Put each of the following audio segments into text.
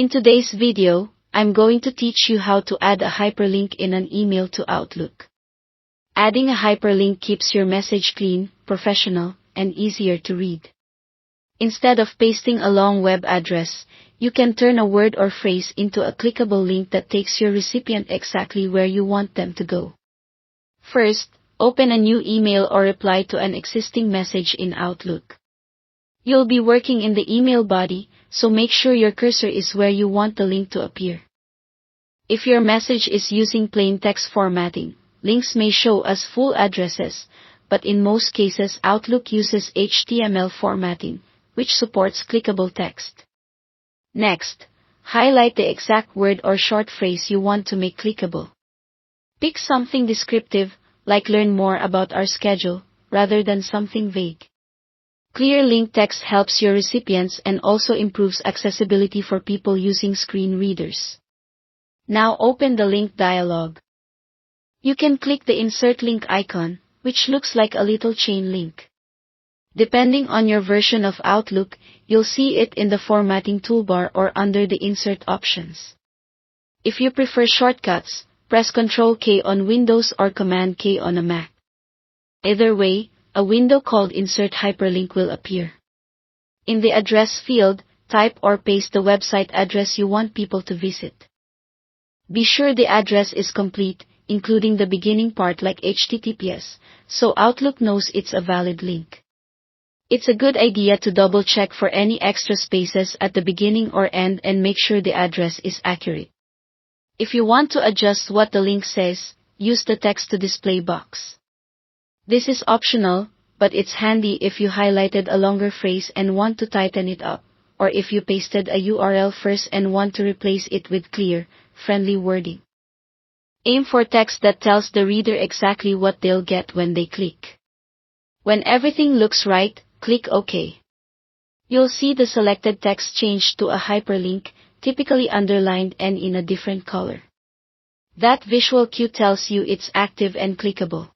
In today's video, I'm going to teach you how to add a hyperlink in an email to Outlook. Adding a hyperlink keeps your message clean, professional, and easier to read. Instead of pasting a long web address, you can turn a word or phrase into a clickable link that takes your recipient exactly where you want them to go. First, open a new email or reply to an existing message in Outlook. You'll be working in the email body, so make sure your cursor is where you want the link to appear. If your message is using plain text formatting, links may show as full addresses, but in most cases Outlook uses HTML formatting, which supports clickable text. Next, highlight the exact word or short phrase you want to make clickable. Pick something descriptive, like "learn more about our schedule," rather than something vague. Clear link text helps your recipients and also improves accessibility for people using screen readers. Now open the link dialog. You can click the Insert Link icon, which looks like a little chain link. Depending on your version of Outlook, you'll see it in the formatting toolbar or under the insert options. If you prefer shortcuts, press Ctrl-K on Windows or Command-K on a Mac. Either way, a window called Insert Hyperlink will appear. In the address field, type or paste the website address you want people to visit. Be sure the address is complete, including the beginning part like HTTPS, so Outlook knows it's a valid link. It's a good idea to double-check for any extra spaces at the beginning or end and make sure the address is accurate. If you want to adjust what the link says, use the Text to Display box. This is optional, but it's handy if you highlighted a longer phrase and want to tighten it up, or if you pasted a URL first and want to replace it with clear, friendly wording. Aim for text that tells the reader exactly what they'll get when they click. When everything looks right, click OK. You'll see the selected text change to a hyperlink, typically underlined and in a different color. That visual cue tells you it's active and clickable.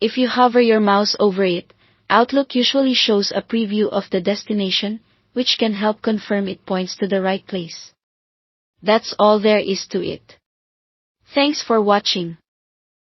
If you hover your mouse over it, Outlook usually shows a preview of the destination, which can help confirm it points to the right place. That's all there is to it. Thanks for watching.